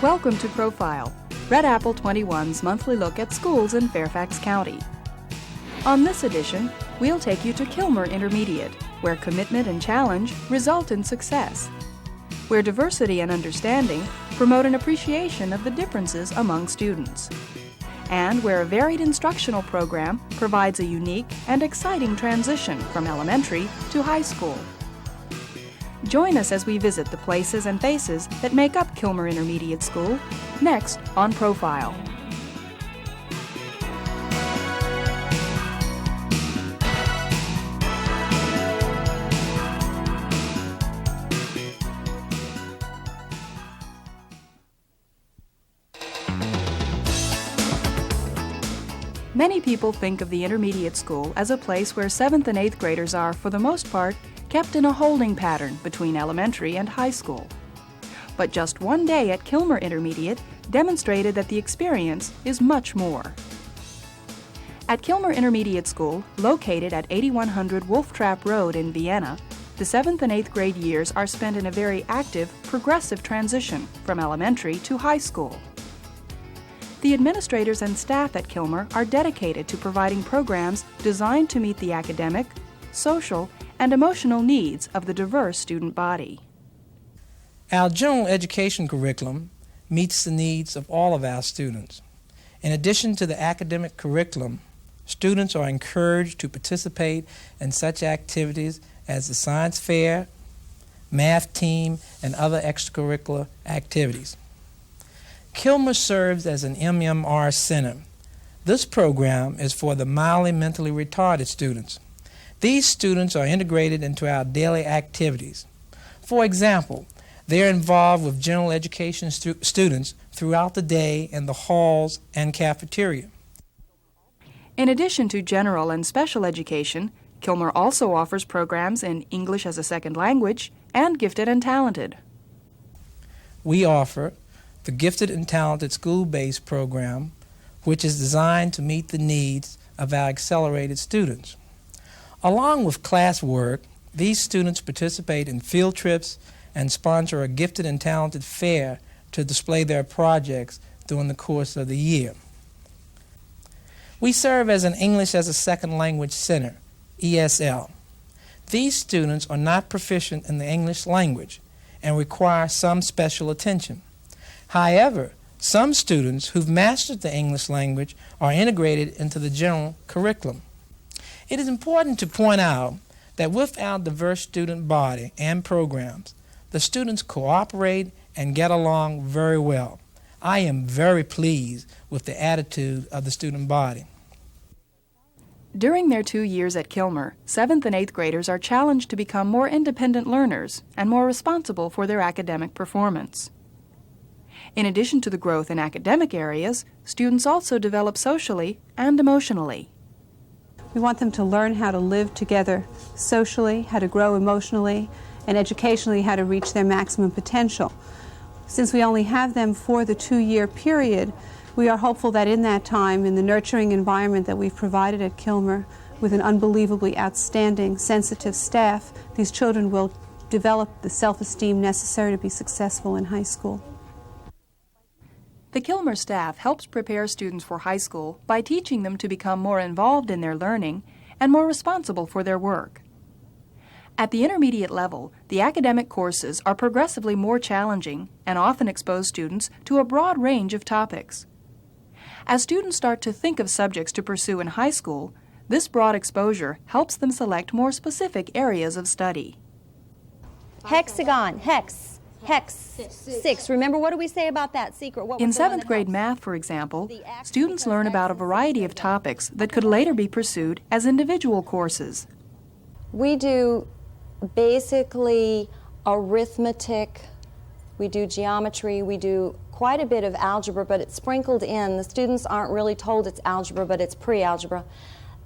Welcome to Profile, Red Apple 21's monthly look at schools in Fairfax County. On this edition, we'll take you to Kilmer Intermediate, where commitment and challenge result in success, where diversity and understanding promote an appreciation of the differences among students, and where a varied instructional program provides a unique and exciting transition from elementary to high school. Join us as we visit the places and faces that make up Kilmer Intermediate School, next on Profile. Many people think of the intermediate school as a place where 7th and 8th graders are, for the most part, kept in a holding pattern between elementary and high school. But just one day at Kilmer Intermediate demonstrated that the experience is much more. At Kilmer Intermediate School, located at 8100 Wolf Trap Road in Vienna, the 7th and 8th grade years are spent in a very active, progressive transition from elementary to high school. The administrators and staff at Kilmer are dedicated to providing programs designed to meet the academic, social, and emotional needs of the diverse student body. Our general education curriculum meets the needs of all of our students. In addition to the academic curriculum, students are encouraged to participate in such activities as the science fair, math team, and other extracurricular activities. Kilmer serves as an MMR center. This program is for the mildly mentally retarded students. These students are integrated into our daily activities. For example, they are involved with general education students throughout the day in the halls and cafeteria. In addition to general and special education, Kilmer also offers programs in English as a second language and gifted and talented. We offer the Gifted and Talented School-Based program, which is designed to meet the needs of our accelerated students. Along with classwork, these students participate in field trips and sponsor a Gifted and Talented fair to display their projects during the course of the year. We serve as an English as a Second Language Center, ESL. These students are not proficient in the English language and require some special attention. However, some students who've mastered the English language are integrated into the general curriculum. It is important to point out that with our diverse student body and programs, the students cooperate and get along very well. I am very pleased with the attitude of the student body. During their 2 years at Kilmer, 7th and 8th graders are challenged to become more independent learners and more responsible for their academic performance. In addition to the growth in academic areas, students also develop socially and emotionally. We want them to learn how to live together socially, how to grow emotionally, and educationally how to reach their maximum potential. Since we only have them for the 2-year period, we are hopeful that in that time, in the nurturing environment that we've provided at Kilmer, with an unbelievably outstanding, sensitive staff, these children will develop the self-esteem necessary to be successful in high school. The Kilmer staff helps prepare students for high school by teaching them to become more involved in their learning and more responsible for their work. At the intermediate level, the academic courses are progressively more challenging and often expose students to a broad range of topics. As students start to think of subjects to pursue in high school, this broad exposure helps them select more specific areas of study. Hexagon, hex. 6. Remember, what do we say about that secret? In 7th grade math, for example, students learn about a variety of topics that could later be pursued as individual courses. We do basically arithmetic, we do geometry, we do quite a bit of algebra, but it's sprinkled in. The students aren't really told it's algebra, but it's pre-algebra.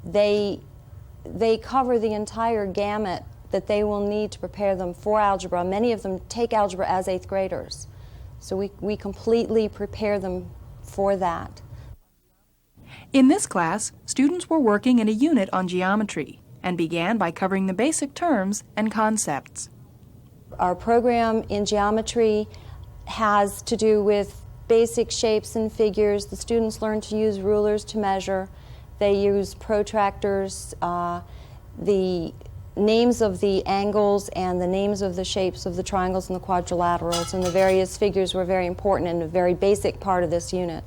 They cover the entire gamut that they will need to prepare them for algebra. Many of them take algebra as 8th graders. So we completely prepare them for that. In this class, students were working in a unit on geometry and began by covering the basic terms and concepts. Our program in geometry has to do with basic shapes and figures. The students learn to use rulers to measure. They use protractors. The names of the angles and the names of the shapes of the triangles and the quadrilaterals and the various figures were very important and a very basic part of this unit.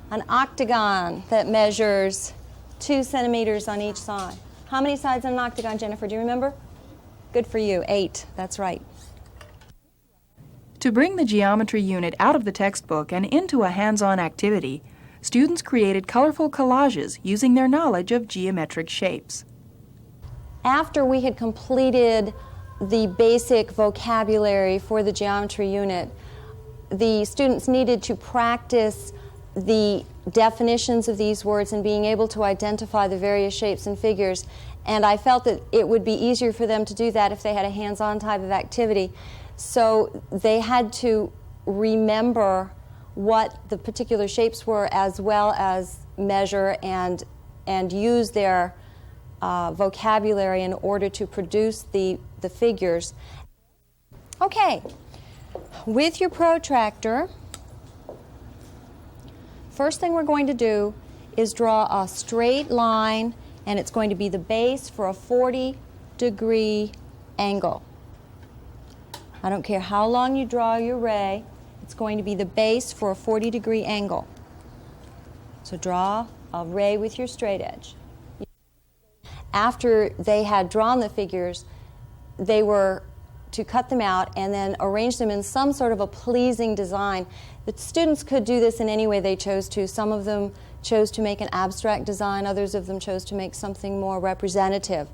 An octagon that measures 2 centimeters on each side. How many sides on an octagon, Jennifer? Do you remember? Good for you. 8. That's right. To bring the geometry unit out of the textbook and into a hands-on activity, students created colorful collages using their knowledge of geometric shapes. After we had completed the basic vocabulary for the geometry unit, the students needed to practice the definitions of these words and being able to identify the various shapes and figures. And I felt that it would be easier for them to do that if they had a hands-on type of activity. So they had to remember what the particular shapes were as well as measure and use their vocabulary in order to produce the figures. Okay, with your protractor, first thing we're going to do is draw a straight line, and it's going to be the base for a 40-degree angle. I don't care how long you draw your ray, it's going to be the base for a 40-degree angle. So draw a ray with your straight edge. After they had drawn the figures, they were to cut them out and then arrange them in some sort of a pleasing design. The students could do this in any way they chose to. Some of them chose to make an abstract design, others of them chose to make something more representative.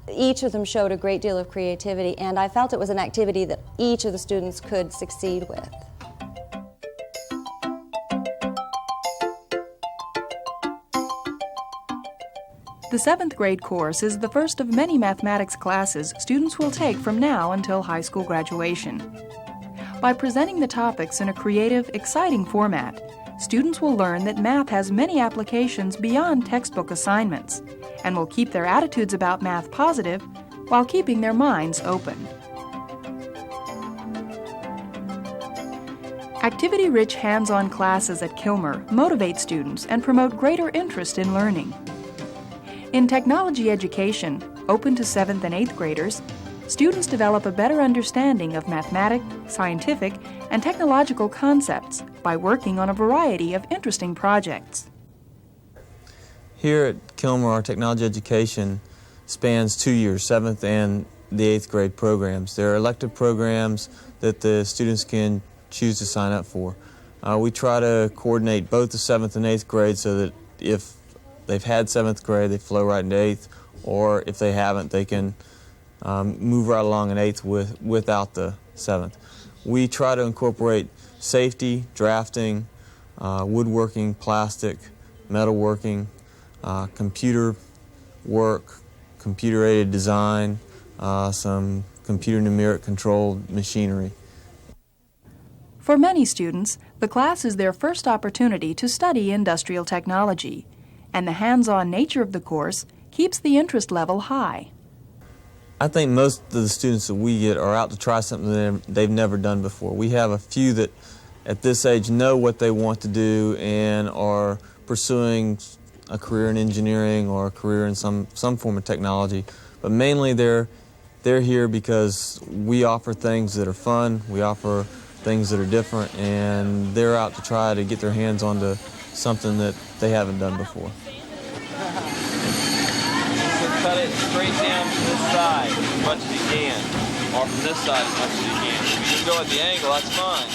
Each of them showed a great deal of creativity, and I felt it was an activity that each of the students could succeed with. The 7th grade course is the first of many mathematics classes students will take from now until high school graduation. By presenting the topics in a creative, exciting format, students will learn that math has many applications beyond textbook assignments and will keep their attitudes about math positive while keeping their minds open. Activity-rich hands-on classes at Kilmer motivate students and promote greater interest in learning. In technology education, open to 7th and 8th graders, students develop a better understanding of mathematic, scientific, and technological concepts by working on a variety of interesting projects. Here at Kilmer, our technology education spans 2 years, 7th and the 8th grade programs. There are elective programs that the students can choose to sign up for. We try to coordinate both the 7th and 8th grade so that if they've had 7th grade, they flow right into 8th, or if they haven't, they can move right along in 8th without the 7th. We try to incorporate safety, drafting, woodworking, plastic, metalworking, computer work, computer-aided design, some computer numeric controlled machinery. For many students, the class is their first opportunity to study industrial technology, and the hands-on nature of the course keeps the interest level high. I think most of the students that we get are out to try something that they've never done before. We have a few that at this age know what they want to do and are pursuing a career in engineering or a career in some form of technology. But mainly they're here because we offer things that are fun, we offer things that are different, and they're out to try to get their hands onto something that they haven't done before. So cut it straight down to this side as much as you can, or from this side as much as you can. If you just go at the angle, that's fine.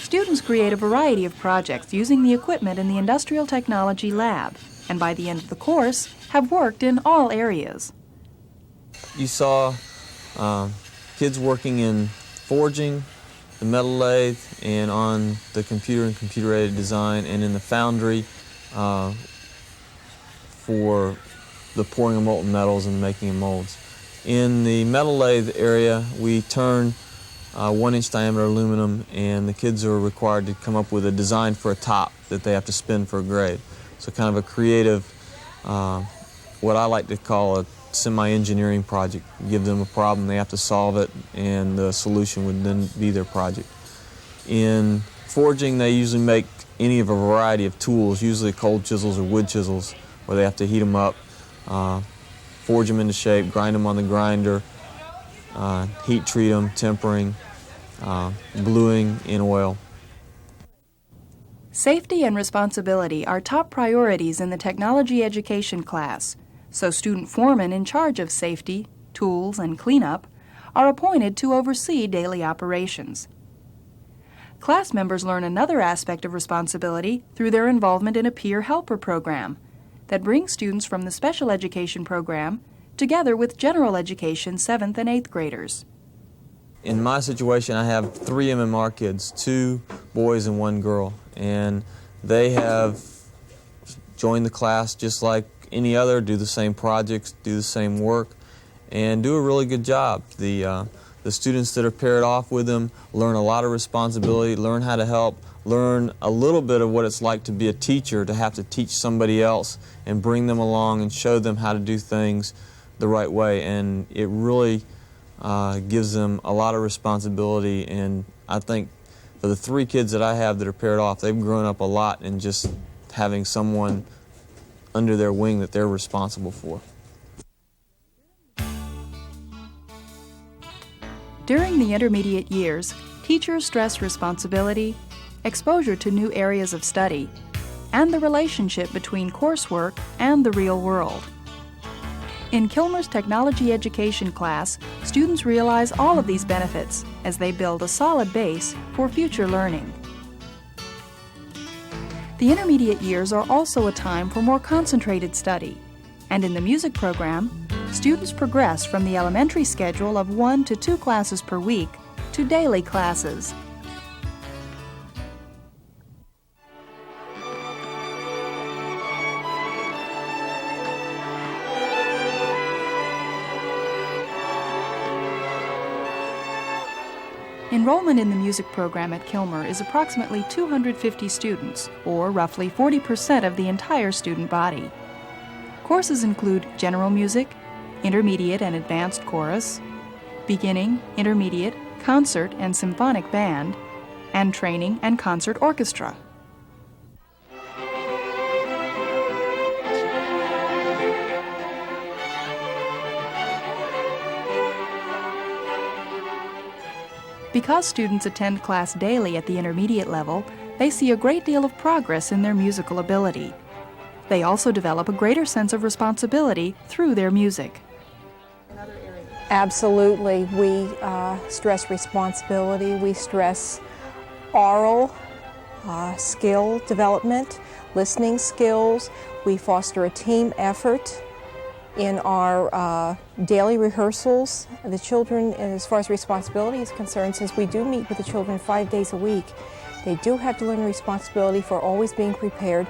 Students create a variety of projects using the equipment in the Industrial Technology Lab, and by the end of the course, have worked in all areas. You saw kids working in forging, the metal lathe, and on the computer and computer-aided design, and in the foundry for the pouring of molten metals and making of molds. In the metal lathe area, we turn 1-inch diameter aluminum, and the kids are required to come up with a design for a top that they have to spin for a grade. So kind of a creative, what I like to call a semi-engineering project. You give them a problem, they have to solve it, and the solution would then be their project. In forging, they usually make any of a variety of tools, usually cold chisels or wood chisels, where they have to heat them up, forge them into shape, grind them on the grinder, heat treat them, tempering, bluing in oil. Safety and responsibility are top priorities in the technology education class, so student foremen in charge of safety, tools, and cleanup are appointed to oversee daily operations. Class members learn another aspect of responsibility through their involvement in a peer helper program that brings students from the special education program together with general education 7th and 8th graders. In my situation, I have 3 MMR kids, 2 boys and 1 girl, and they have joined the class just like any other, do the same projects, do the same work, and do a really good job. The students that are paired off with them learn a lot of responsibility, learn how to help, learn a little bit of what it's like to be a teacher, to have to teach somebody else and bring them along and show them how to do things the right way. And it really gives them a lot of responsibility, and I think for the 3 kids that I have that are paired off, they've grown up a lot in just having someone under their wing that they're responsible for. During the intermediate years, teachers stress responsibility, exposure to new areas of study, and the relationship between coursework and the real world. In Kilmer's technology education class, students realize all of these benefits as they build a solid base for future learning. The intermediate years are also a time for more concentrated study, and in the music program, students progress from the elementary schedule of 1 to 2 classes per week to daily classes. Enrollment in the music program at Kilmer is approximately 250 students, or roughly 40% of the entire student body. Courses include general music, intermediate and advanced chorus, beginning, intermediate, concert and symphonic band, and training and concert orchestra. Because students attend class daily at the intermediate level, they see a great deal of progress in their musical ability. They also develop a greater sense of responsibility through their music. Absolutely. We stress responsibility. We stress oral skill development, listening skills. We foster a team effort in our daily rehearsals. The children, as far as responsibility is concerned, since we do meet with the children 5 days a week, they do have to learn responsibility for always being prepared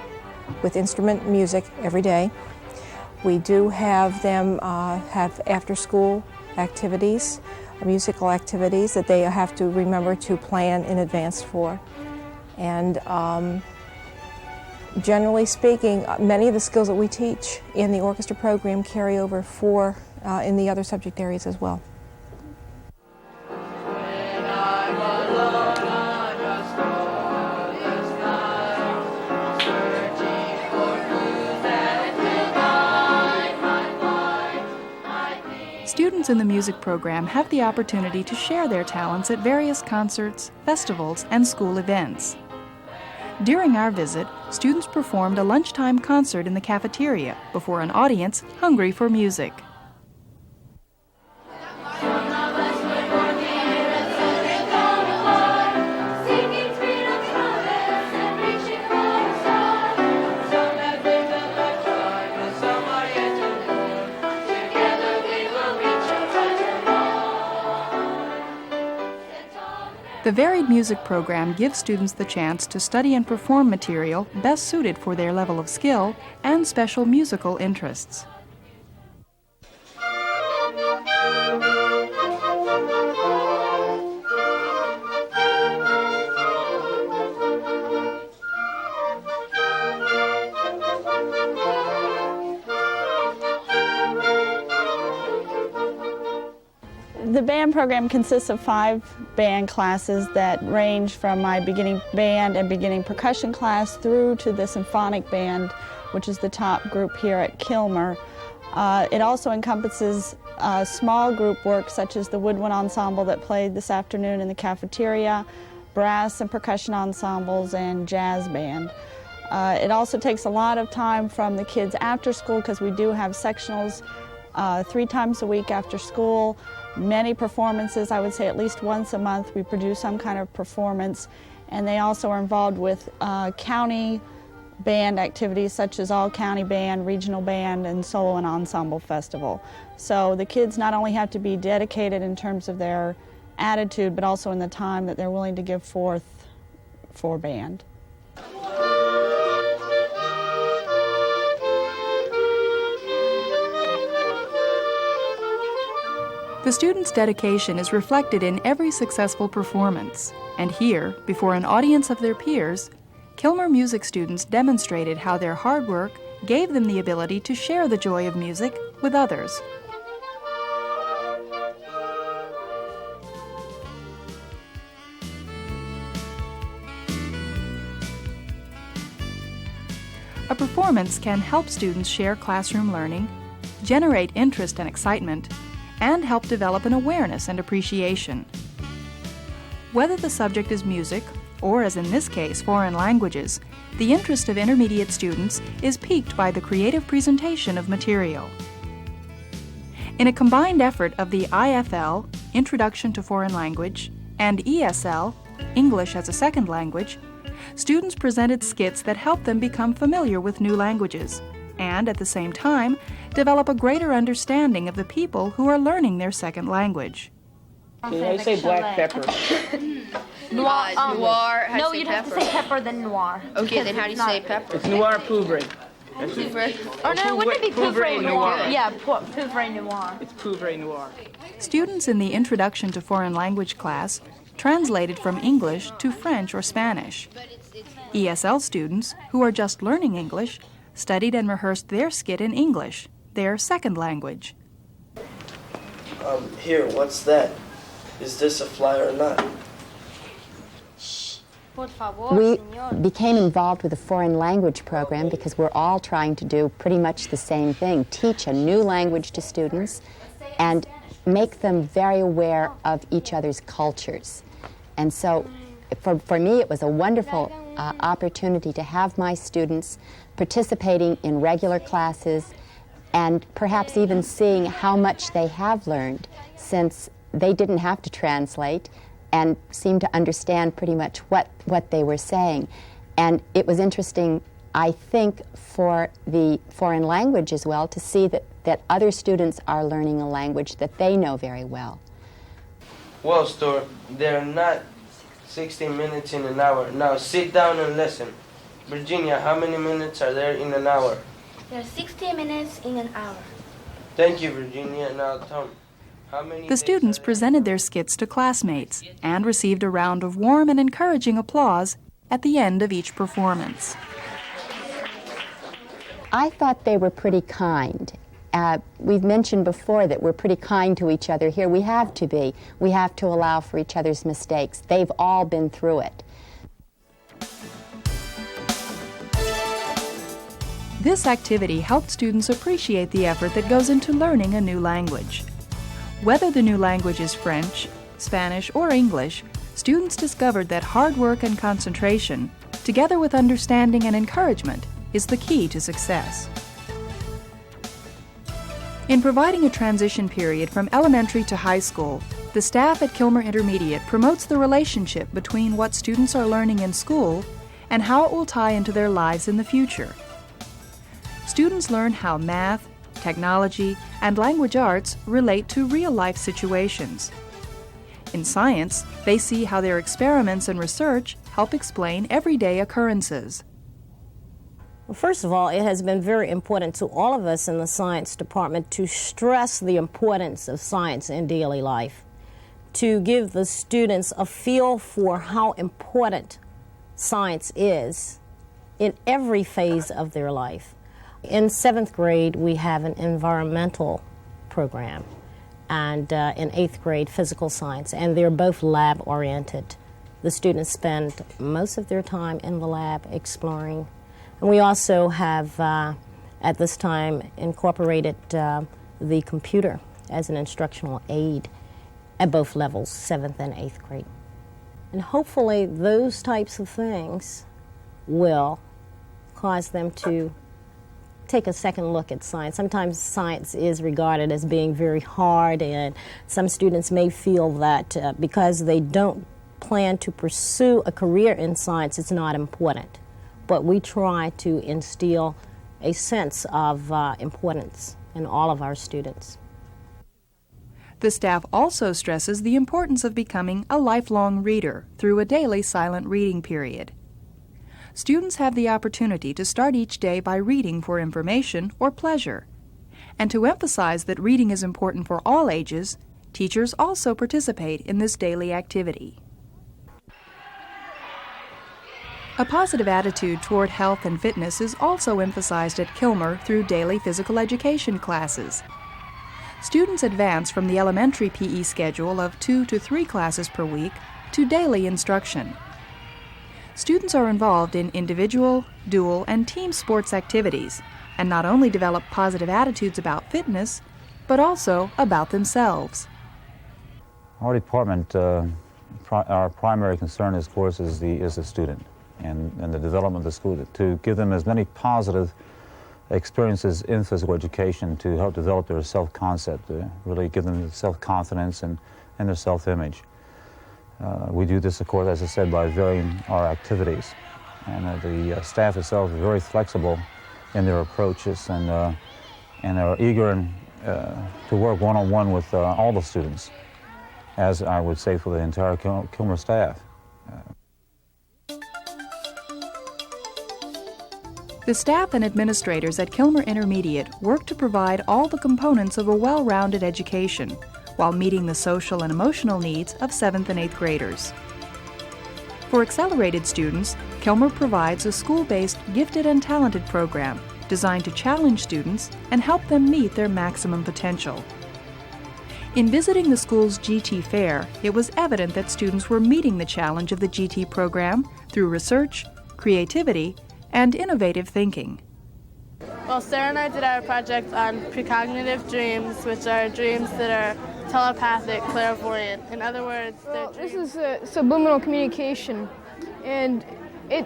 with instrument music every day. We do have them have after-school activities, musical activities that they have to remember to plan in advance for. And generally speaking, many of the skills that we teach in the orchestra program carry over for in the other subject areas as well. Students in the music program have the opportunity to share their talents at various concerts, festivals, and school events. During our visit, students performed a lunchtime concert in the cafeteria before an audience hungry for music. The varied music program gives students the chance to study and perform material best suited for their level of skill and special musical interests. The band program consists of 5 band classes that range from my beginning band and beginning percussion class through to the symphonic band, which is the top group here at Kilmer. It also encompasses small group work such as the woodwind ensemble that played this afternoon in the cafeteria, brass and percussion ensembles, and jazz band. It also takes a lot of time from the kids after school because we do have sectionals 3 times a week after school, many performances. I would say at least once a month we produce some kind of performance, and they also are involved with county band activities such as all-county band, regional band, and solo and ensemble festival. So the kids not only have to be dedicated in terms of their attitude, but also in the time that they're willing to give forth for band. The students' dedication is reflected in every successful performance, and here, before an audience of their peers, Kilmer music students demonstrated how their hard work gave them the ability to share the joy of music with others. A performance can help students share classroom learning, generate interest and excitement, and help develop an awareness and appreciation. Whether the subject is music, or as in this case, foreign languages, the interest of intermediate students is piqued by the creative presentation of material. In a combined effort of the IFL, Introduction to Foreign Language, and ESL, English as a Second Language, students presented skits that helped them become familiar with new languages, and at the same time, develop a greater understanding of the people who are learning their second language. Can you say black pepper? Noir. Noir. No, you'd have to say pepper then noir. Okay, then how do you say pepper? It's noir pouvre. Or no, wouldn't it be pouvre noir? Yeah, pouvre noir. It's pouvre noir. Students in the Introduction to Foreign Language class translated from English to French or Spanish. ESL students, who are just learning English, studied and rehearsed their skit in English, their second language. Here, what's that? Is this a fly or not? We became involved with the foreign language program because we're all trying to do pretty much the same thing, teach a new language to students and make them very aware of each other's cultures. And so for me it was a wonderful opportunity to have my students participating in regular classes and perhaps even seeing how much they have learned since they didn't have to translate and seemed to understand pretty much what they were saying. And it was interesting, I think, for the foreign language as well to see that other students are learning a language that they know very well. Well, Stuart, they're not 16 minutes in an hour. Now sit down and listen. Virginia, how many minutes are there in an hour? There are 60 minutes in an hour. Thank you, Virginia. Now, Tom, how many... The students presented their skits to classmates and received a round of warm and encouraging applause at the end of each performance. I thought they were pretty kind. We've mentioned before that we're pretty kind to each other here. We have to be. We have to allow for each other's mistakes. They've all been through it. This activity helped students appreciate the effort that goes into learning a new language. Whether the new language is French, Spanish, or English, students discovered that hard work and concentration, together with understanding and encouragement, is the key to success. In providing a transition period from elementary to high school, the staff at Kilmer Intermediate promotes the relationship between what students are learning in school and how it will tie into their lives in the future. Students learn how math, technology, and language arts relate to real-life situations. In science, they see how their experiments and research help explain everyday occurrences. Well, first of all, it has been very important to all of us in the science department to stress the importance of science in daily life, to give the students a feel for how important science is in every phase of their life. In 7th grade, we have an environmental program, and in 8th grade physical science, and they're both lab-oriented. The students spend most of their time in the lab exploring. And we also have, at this time, incorporated the computer as an instructional aid at both levels, 7th and 8th grade. And hopefully those types of things will cause them to take a second look at science. Sometimes science is regarded as being very hard, and some students may feel that because they don't plan to pursue a career in science, it's not important. But we try to instill a sense of importance in all of our students. The staff also stresses the importance of becoming a lifelong reader through a daily silent reading period. Students have the opportunity to start each day by reading for information or pleasure. And to emphasize that reading is important for all ages, teachers also participate in this daily activity. A positive attitude toward health and fitness is also emphasized at Kilmer through daily physical education classes. Students advance from the elementary PE schedule of 2 to 3 classes per week to daily instruction. Students are involved in individual, dual, and team sports activities, and not only develop positive attitudes about fitness, but also about themselves. Our department, our primary concern, of course, is the student and the development of the school, to give them as many positive experiences in physical education to help develop their self-concept, to really give them self-confidence and their self-image. We do this, of course, as I said, by varying our activities. And the staff itself is very flexible in their approaches and are eager to work one-on-one with all the students, as I would say for the entire Kilmer staff. The staff and administrators at Kilmer Intermediate work to provide all the components of a well-rounded education while meeting the social and emotional needs of 7th and 8th graders. For accelerated students, Kilmer provides a school-based gifted and talented program designed to challenge students and help them meet their maximum potential. In visiting the school's GT Fair, it was evident that students were meeting the challenge of the GT program through research, creativity, and innovative thinking. Well, Sarah and I did our project on precognitive dreams, which are dreams that are telepathic, clairvoyant. In other words, this is subliminal communication, and my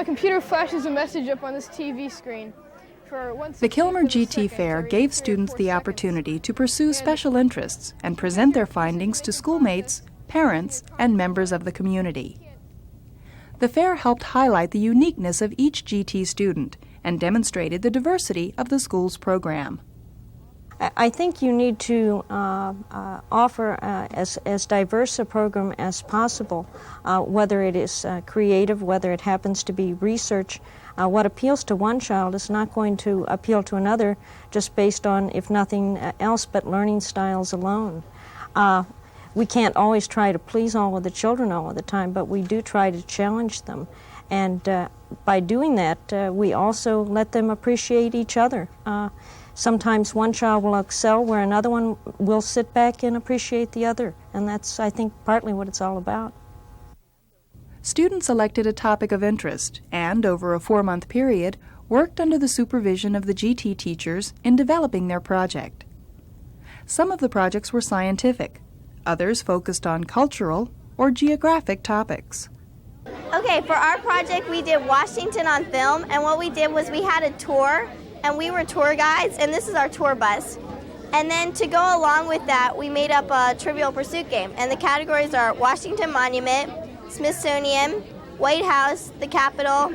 computer flashes a message up on this TV screen. The Kilmer GT Fair gave students the opportunity to pursue special interests and present their findings to schoolmates, parents, and members of the community. The fair helped highlight the uniqueness of each GT student and demonstrated the diversity of the school's program. I think you need to offer as diverse a program as possible, whether it is creative, whether it happens to be research. What appeals to one child is not going to appeal to another just based on, if nothing else, but learning styles alone. We can't always try to please all of the children all of the time, but we do try to challenge them. And by doing that, we also let them appreciate each other. Sometimes one child will excel where another one will sit back and appreciate the other. And that's, I think, partly what it's all about. Students selected a topic of interest and, over a 4-month period, worked under the supervision of the GT teachers in developing their project. Some of the projects were scientific. Others focused on cultural or geographic topics. Okay, for our project we did Washington on film, and what we did was we had a tour, and we were tour guides, and this is our tour bus. And then to go along with that, we made up a Trivial Pursuit game, and the categories are Washington Monument, Smithsonian, White House, the Capitol,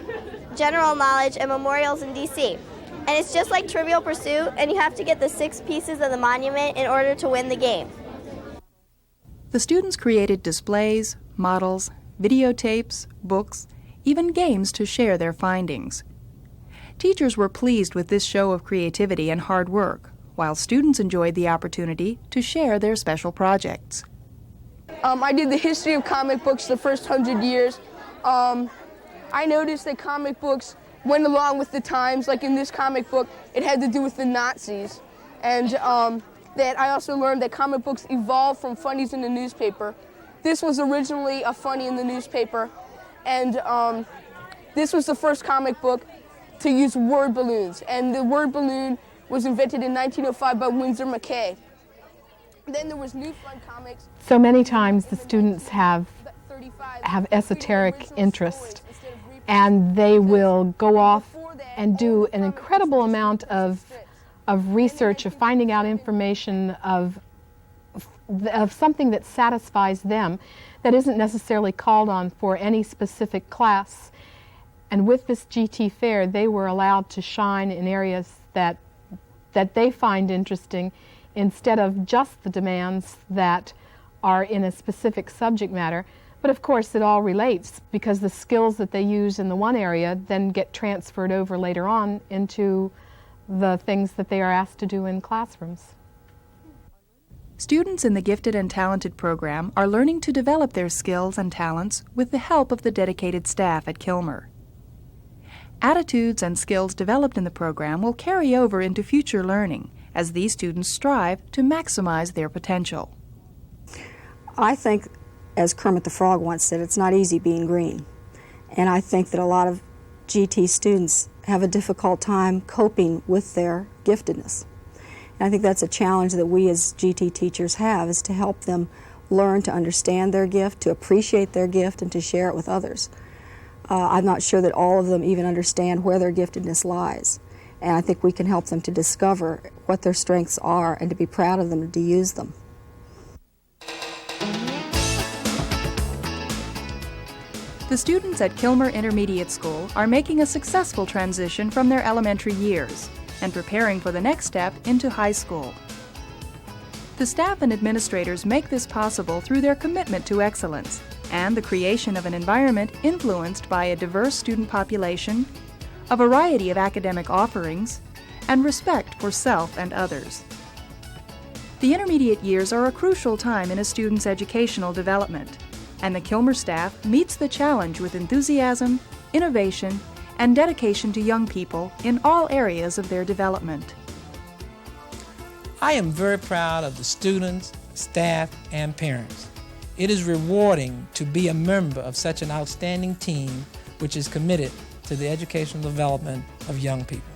General Knowledge, and Memorials in D.C. And it's just like Trivial Pursuit, and you have to get the 6 pieces of the monument in order to win the game. The students created displays, models, videotapes, books, even games to share their findings. Teachers were pleased with this show of creativity and hard work, while students enjoyed the opportunity to share their special projects. I did the history of comic books the first 100 years. I noticed that comic books went along with the times. Like in this comic book, it had to do with the Nazis. And that I also learned that comic books evolved from funnies in the newspaper. This was originally a funny in the newspaper, and this was the first comic book to use word balloons, and the word balloon was invented in 1905 by Winsor McCay. Then there was New Fun Comics. So many times the students have esoteric interest, and they will go off and do an incredible amount of research, of finding out information of something that satisfies them, that isn't necessarily called on for any specific class. And with this GT Fair, they were allowed to shine in areas that they find interesting, instead of just the demands that are in a specific subject matter. But of course it all relates, because the skills that they use in the one area then get transferred over later on into the things that they are asked to do in classrooms. Students in the Gifted and Talented program are learning to develop their skills and talents with the help of the dedicated staff at Kilmer. Attitudes and skills developed in the program will carry over into future learning as these students strive to maximize their potential. I think, as Kermit the Frog once said, it's not easy being green. And I think that a lot of GT students have a difficult time coping with their giftedness. And I think that's a challenge that we as GT teachers have, is to help them learn to understand their gift, to appreciate their gift, and to share it with others. I'm not sure that all of them even understand where their giftedness lies. And I think we can help them to discover what their strengths are and to be proud of them and to use them. The students at Kilmer Intermediate School are making a successful transition from their elementary years and preparing for the next step into high school. The staff and administrators make this possible through their commitment to excellence and the creation of an environment influenced by a diverse student population, a variety of academic offerings, and respect for self and others. The intermediate years are a crucial time in a student's educational development, and the Kilmer staff meets the challenge with enthusiasm, innovation, and dedication to young people in all areas of their development. I am very proud of the students, staff, and parents. It is rewarding to be a member of such an outstanding team which is committed to the educational development of young people.